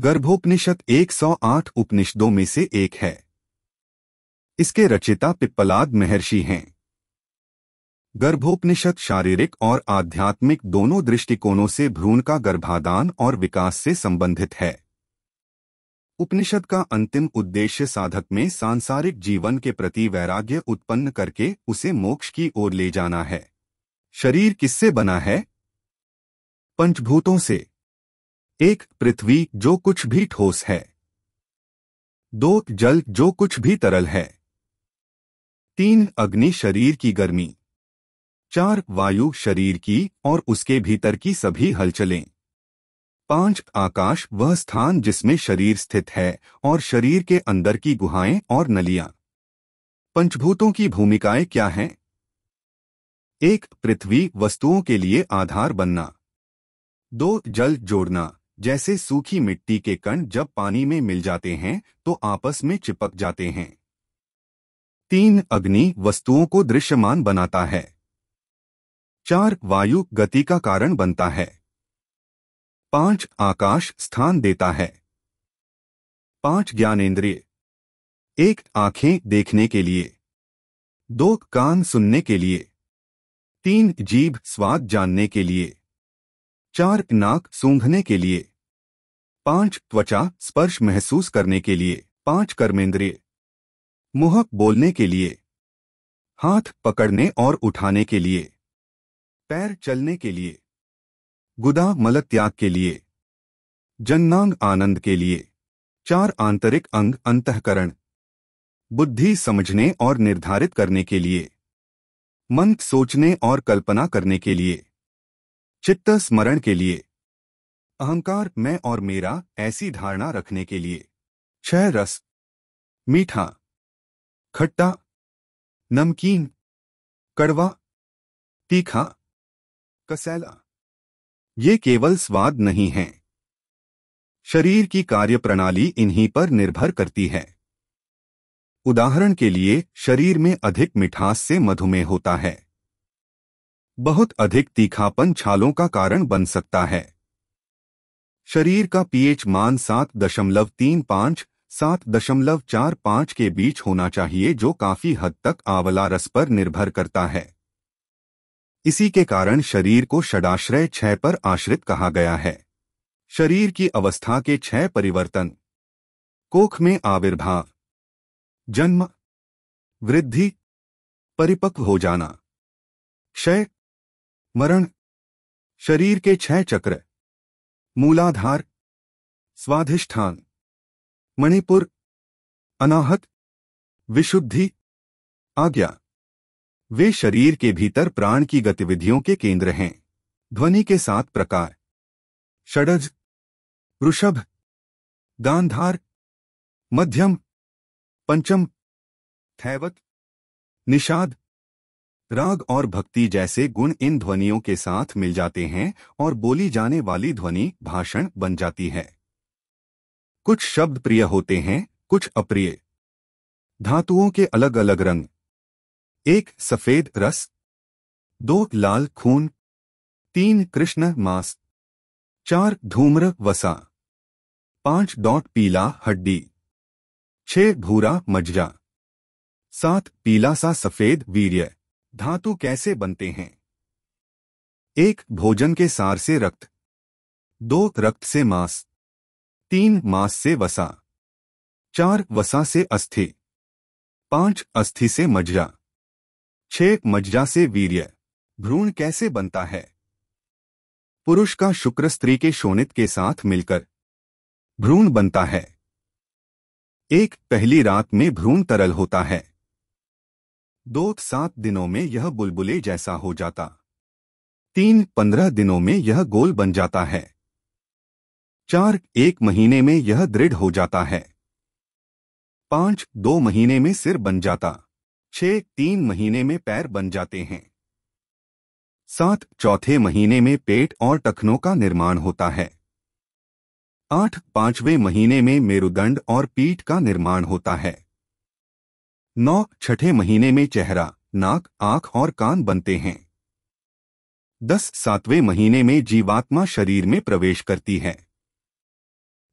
गर्भोपनिषद 108 उपनिषदों में से एक है। इसके रचयिता पिप्पलाद महर्षि हैं। गर्भोपनिषद शारीरिक और आध्यात्मिक दोनों दृष्टिकोणों से भ्रूण का गर्भाधान और विकास से संबंधित है। उपनिषद का अंतिम उद्देश्य साधक में सांसारिक जीवन के प्रति वैराग्य उत्पन्न करके उसे मोक्ष की ओर ले जाना है। शरीर किससे बना है? पंचभूतों से। 1 पृथ्वी जो कुछ भी ठोस है। 2 जल जो कुछ भी तरल है। 3 अग्नि शरीर की गर्मी। 4 वायु शरीर की और उसके भीतर की सभी हलचलें। 5 आकाश वह स्थान जिसमें शरीर स्थित है और शरीर के अंदर की गुहाएं और नलियां। पंचभूतों की भूमिकाएं क्या हैं? 1 पृथ्वी वस्तुओं के लिए आधार बनना। 2 जल जोड़ना, जैसे सूखी मिट्टी के कण जब पानी में मिल जाते हैं तो आपस में चिपक जाते हैं। 3 अग्नि वस्तुओं को दृश्यमान बनाता है। 4 वायु गति का कारण बनता है। 5 आकाश स्थान देता है। 5 ज्ञानेंद्रिय। 1 आंखें देखने के लिए। 2 कान सुनने के लिए। 3 जीभ स्वाद जानने के लिए। 4 नाक सूंघने के लिए। 5 त्वचा स्पर्श महसूस करने के लिए। 5 कर्मेंद्रिय। मुंह बोलने के लिए। हाथ पकड़ने और उठाने के लिए। पैर चलने के लिए। गुदा मलत्याग के लिए। जननांग आनंद के लिए। 4 आंतरिक अंग अंतःकरण। बुद्धि समझने और निर्धारित करने के लिए। मन सोचने और कल्पना करने के लिए। चित्त स्मरण के लिए। अहंकार मैं और मेरा ऐसी धारणा रखने के लिए। 6 रस। मीठा, खट्टा, नमकीन, कड़वा, तीखा, कसैला। ये केवल स्वाद नहीं हैं। शरीर की कार्यप्रणाली इन्हीं पर निर्भर करती है। उदाहरण के लिए शरीर में अधिक मिठास से मधुमेह होता है। बहुत अधिक तीखापन छालों का कारण बन सकता है। शरीर का पीएच मान 7.35 7.45 के बीच होना चाहिए, जो काफी हद तक आंवला रस पर निर्भर करता है। इसी के कारण शरीर को षडाश्रय 6 पर आश्रित कहा गया है। शरीर की अवस्था के 6 परिवर्तन: कोख में आविर्भाव, जन्म, वृद्धि, परिपक्व हो जाना, क्षय, मरण। शरीर के 6 चक्र: मूलाधार, स्वाधिष्ठान, मणिपुर, अनाहत, विशुद्धि, आज्ञा। वे शरीर के भीतर प्राण की गतिविधियों के केंद्र हैं। ध्वनि के 7 प्रकार: षडज, वृषभ, गांधार, मध्यम, पंचम, थैवत, निषाद, राग और भक्ति जैसे गुण इन ध्वनियों के साथ मिल जाते हैं और बोली जाने वाली ध्वनि भाषण बन जाती है। कुछ शब्द प्रिय होते हैं, कुछ अप्रिय। धातुओं के अलग अलग रंग: 1 सफेद रस, 2 लाल खून, 3 कृष्ण मांस, 4 धूम्र वसा, 5 डॉट पीला हड्डी, 6 भूरा मज्जा, 7 पीला सा सफेद वीर्य। धातु कैसे बनते हैं? 1 भोजन के सार से रक्त, 2 रक्त से मांस, 3 मांस से वसा, 4 वसा से अस्थि, 5 अस्थि से मज्जा, 6 मज्जा से वीर्य। भ्रूण कैसे बनता है? पुरुष का शुक्र स्त्री के शोणित के साथ मिलकर भ्रूण बनता है। 1 पहली रात में भ्रूण तरल होता है। 2 7 दिनों में यह बुलबुले जैसा हो जाता। 3 15 दिनों में यह गोल बन जाता है। 4 1 महीने में यह दृढ़ हो जाता है। 5 2 महीने में सिर बन जाता। 6 3 महीने में पैर बन जाते हैं। 7 चौथे महीने में पेट और टखनों का निर्माण होता है। 8 5वें महीने में मेरुदंड और पीठ का निर्माण होता है। 9 छठे महीने में चेहरा, नाक, आंख और कान बनते हैं। 10 7वें महीने में जीवात्मा शरीर में प्रवेश करती है।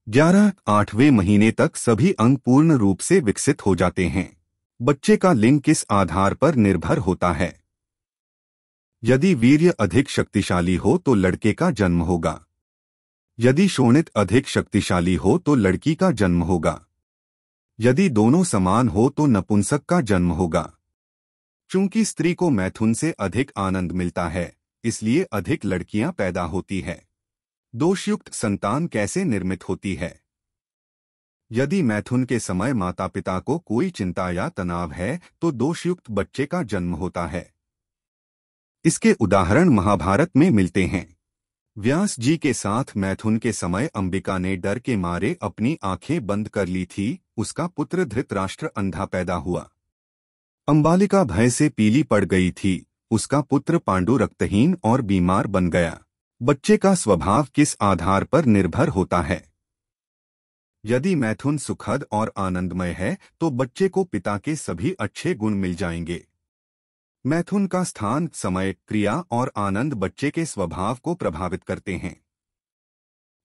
8वें महीने तक सभी अंग पूर्ण रूप से विकसित हो जाते हैं। बच्चे का लिंग किस आधार पर निर्भर होता है? यदि वीर्य अधिक शक्तिशाली हो तो लड़के का जन्म होगा। यदि शोणित अधिक शक्तिशाली हो तो लड़की का जन्म होगा। यदि दोनों समान हो तो नपुंसक का जन्म होगा। चूंकि स्त्री को मैथुन से अधिक आनंद मिलता है, इसलिए अधिक लड़कियां पैदा होती है। दोषयुक्त संतान कैसे निर्मित होती है? यदि मैथुन के समय माता पिता को कोई चिंता या तनाव है तो दोषयुक्त बच्चे का जन्म होता है। इसके उदाहरण महाभारत में मिलते हैं। व्यास जी के साथ मैथुन के समय अंबिका ने डर के मारे अपनी आंखें बंद कर ली थी। उसका पुत्र धृतराष्ट्र अंधा पैदा हुआ। अंबालिका भय से पीली पड़ गई थी। उसका पुत्र पांडु रक्तहीन और बीमार बन गया। बच्चे का स्वभाव किस आधार पर निर्भर होता है? यदि मैथुन सुखद और आनंदमय है तो बच्चे को पिता के सभी अच्छे गुण मिल जाएंगे। मैथुन का स्थान, समय, क्रिया और आनंद बच्चे के स्वभाव को प्रभावित करते हैं।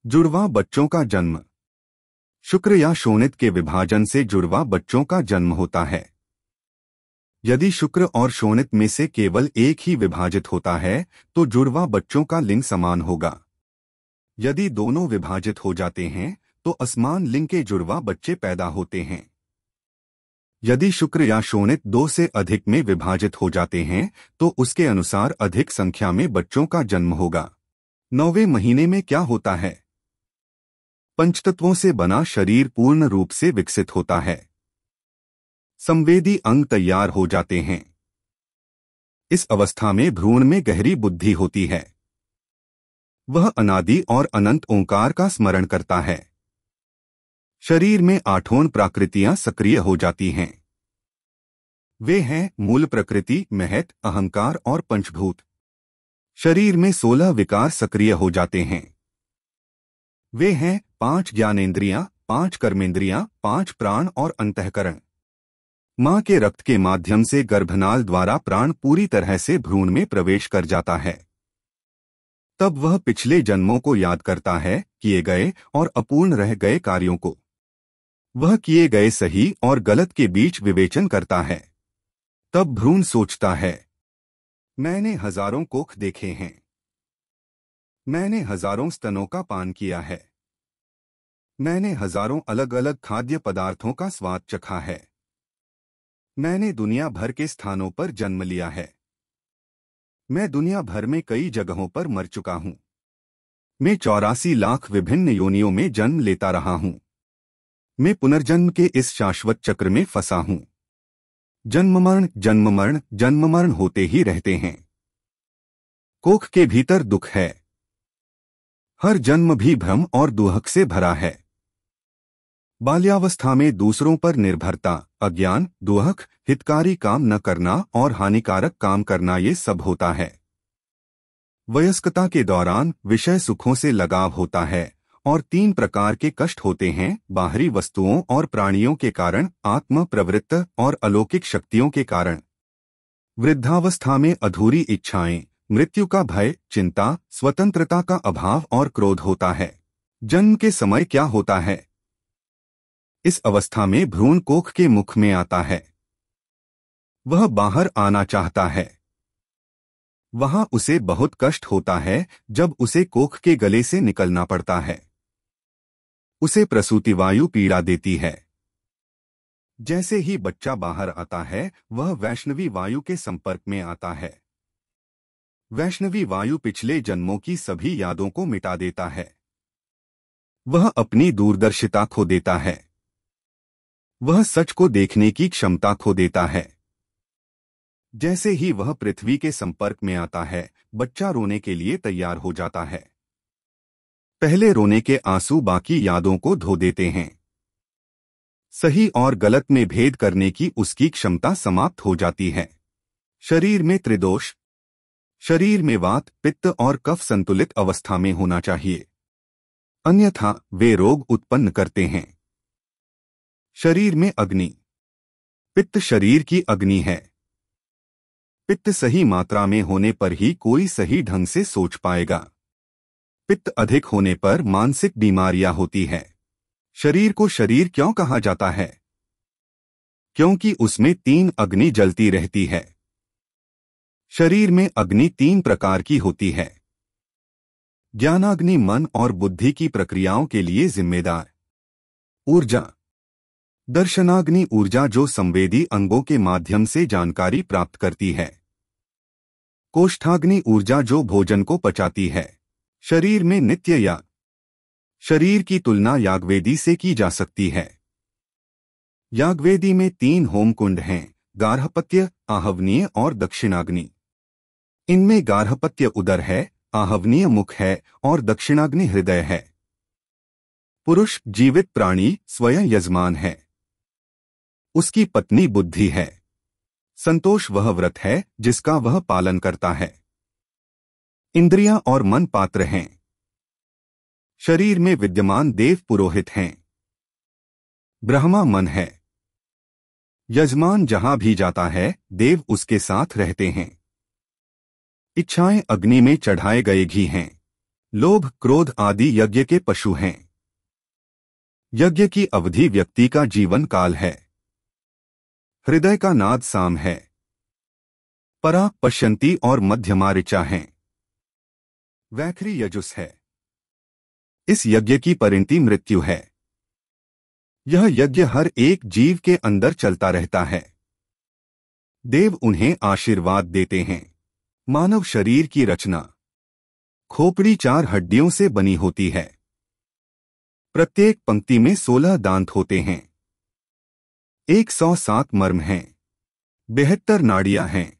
जुड़वा बच्चों का जन्म। शुक्र या शोणित के विभाजन से जुड़वा बच्चों का जन्म होता है। यदि शुक्र और शोणित में से केवल एक ही विभाजित होता है तो जुड़वा बच्चों का लिंग समान होगा। यदि दोनों विभाजित हो जाते हैं तो असमान लिंग के जुड़वा बच्चे पैदा होते हैं। यदि शुक्र या शोणित 2 से अधिक में विभाजित हो जाते हैं तो उसके अनुसार अधिक संख्या में बच्चों का जन्म होगा। 9वें महीने में क्या होता है? पंचतत्वों से बना शरीर पूर्ण रूप से विकसित होता है। संवेदी अंग तैयार हो जाते हैं। इस अवस्था में भ्रूण में गहरी बुद्धि होती है। वह अनादि और अनंत ओंकार का स्मरण करता है। शरीर में 8 प्रकृतियां सक्रिय हो जाती हैं। वे हैं मूल प्रकृति, महत, अहंकार और पंचभूत। शरीर में 16 विकार सक्रिय हो जाते हैं। वे हैं 5 ज्ञानेंद्रियां, 5 कर्मेंद्रियां, 5 प्राण और अंतःकरण। मां के रक्त के माध्यम से गर्भनाल द्वारा प्राण पूरी तरह से भ्रूण में प्रवेश कर जाता है। तब वह पिछले जन्मों को याद करता है, किए गए और अपूर्ण रह गए कार्यों को। वह किए गए सही और गलत के बीच विवेचन करता है। तब भ्रूण सोचता है, मैंने हजारों कोख देखे हैं। मैंने हजारों स्तनों का पान किया है। मैंने हजारों अलग अलग खाद्य पदार्थों का स्वाद चखा है। मैंने दुनिया भर के स्थानों पर जन्म लिया है। मैं दुनिया भर में कई जगहों पर मर चुका हूं। मैं 84 लाख विभिन्न योनियों में जन्म लेता रहा हूं। मैं पुनर्जन्म के इस शाश्वत चक्र में फंसा हूं। जन्म मरण होते ही रहते हैं। कोख के भीतर दुख है। हर जन्म भी भ्रम और दुहक से भरा है। बाल्यावस्था में दूसरों पर निर्भरता, अज्ञान, दुहक, हितकारी काम न करना और हानिकारक काम करना ये सब होता है। वयस्कता के दौरान विषय सुखों से लगाव होता है और 3 प्रकार के कष्ट होते हैं, बाहरी वस्तुओं और प्राणियों के कारण, आत्म प्रवृत्त और अलौकिक शक्तियों के कारण। वृद्धावस्था में अधूरी इच्छाएं, मृत्यु का भय, चिंता, स्वतंत्रता का अभाव और क्रोध होता है। जन्म के समय क्या होता है? इस अवस्था में भ्रूण कोख के मुख में आता है। वह बाहर आना चाहता है। वहां उसे बहुत कष्ट होता है जब उसे कोख के गले से निकलना पड़ता है। उसे प्रसूति वायु पीड़ा देती है। जैसे ही बच्चा बाहर आता है वह वैष्णवी वायु के संपर्क में आता है। वैष्णवी वायु पिछले जन्मों की सभी यादों को मिटा देता है। वह अपनी दूरदर्शिता खो देता है। वह सच को देखने की क्षमता खो देता है। जैसे ही वह पृथ्वी के संपर्क में आता है बच्चा रोने के लिए तैयार हो जाता है। पहले रोने के आंसू बाकी यादों को धो देते हैं। सही और गलत में भेद करने की उसकी क्षमता समाप्त हो जाती है। शरीर में त्रिदोष। शरीर में वात, पित्त और कफ संतुलित अवस्था में होना चाहिए, अन्यथा वे रोग उत्पन्न करते हैं। शरीर में अग्नि। पित्त शरीर की अग्नि है। पित्त सही मात्रा में होने पर ही कोई सही ढंग से सोच पाएगा। पित्त अधिक होने पर मानसिक बीमारियां होती है। शरीर को शरीर क्यों कहा जाता है? क्योंकि उसमें 3 अग्नि जलती रहती है। शरीर में अग्नि 3 प्रकार की होती है। ज्ञानाग्नि मन और बुद्धि की प्रक्रियाओं के लिए जिम्मेदार। ऊर्जा। दर्शनाग्नि ऊर्जा जो संवेदी अंगों के माध्यम से जानकारी प्राप्त करती है। कोष्ठाग्नि ऊर्जा जो भोजन को पचाती है। शरीर में नित्य याग। शरीर की तुलना यागवेदी से की जा सकती है। यागवेदी में 3 होम कुंड हैं, गार्हपत्य, आहवनीय और दक्षिणाग्नि। इनमें गार्हपत्य उदर है, आहवनीय मुख है और दक्षिणाग्नि हृदय है। पुरुष जीवित प्राणी स्वयं यजमान है। उसकी पत्नी बुद्धि है। संतोष वह व्रत है जिसका वह पालन करता है। इंद्रियां और मन पात्र हैं। शरीर में विद्यमान देव पुरोहित हैं। ब्रह्मा मन है। यजमान जहां भी जाता है देव उसके साथ रहते हैं। इच्छाएं अग्नि में चढ़ाए गए घी हैं। लोभ क्रोध आदि यज्ञ के पशु हैं। यज्ञ की अवधि व्यक्ति का जीवन काल है। हृदय का नाद साम है। परा पश्यंती और मध्यमा ऋचा हैं। वैखरी यजुस है। इस यज्ञ की परिणति मृत्यु है। यह यज्ञ हर एक जीव के अंदर चलता रहता है। देव उन्हें आशीर्वाद देते हैं। मानव शरीर की रचना। खोपड़ी 4 हड्डियों से बनी होती है। प्रत्येक पंक्ति में 16 दांत होते हैं। 107 मर्म हैं। 72 नाड़ियां हैं।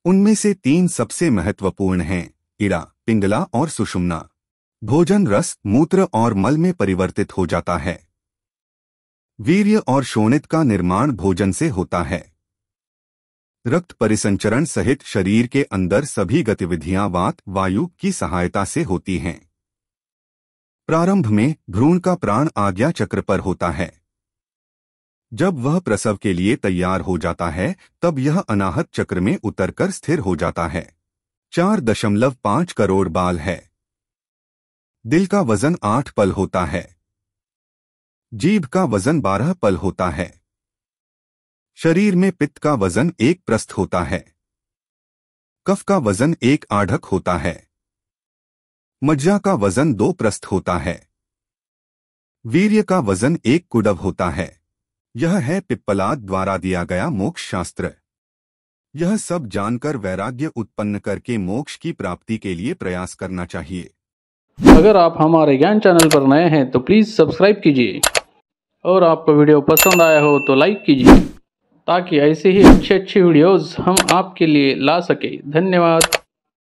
उनमें से 3 सबसे महत्वपूर्ण हैं, इड़ा, पिंगला और सुषुम्ना। भोजन रस, मूत्र और मल में परिवर्तित हो जाता है। वीर्य और शोणित का निर्माण भोजन से होता है। रक्त परिसंचरण सहित शरीर के अंदर सभी गतिविधियां वात वायु की सहायता से होती हैं। प्रारंभ में भ्रूण का प्राण आज्ञा चक्र पर होता है। जब वह प्रसव के लिए तैयार हो जाता है तब यह अनाहत चक्र में उतरकर स्थिर हो जाता है। 4.5 करोड़ बाल है। दिल का वजन 8 पल होता है। जीभ का वजन 12 पल होता है। शरीर में पित्त का वजन 1 प्रस्थ होता है। कफ का वजन 1 आढ़क होता है। मज्जा का वजन 2 प्रस्थ होता है। वीर्य का वजन 1 कुडव होता है। यह है पिप्पलाद द्वारा दिया गया मोक्ष शास्त्र। यह सब जानकर वैराग्य उत्पन्न करके मोक्ष की प्राप्ति के लिए प्रयास करना चाहिए। अगर आप हमारे ज्ञान चैनल पर नए हैं तो प्लीज़ सब्सक्राइब कीजिए और आपको वीडियो पसंद आया हो तो लाइक कीजिए ताकि ऐसे ही अच्छे वीडियोस हम आपके लिए ला सके। धन्यवाद।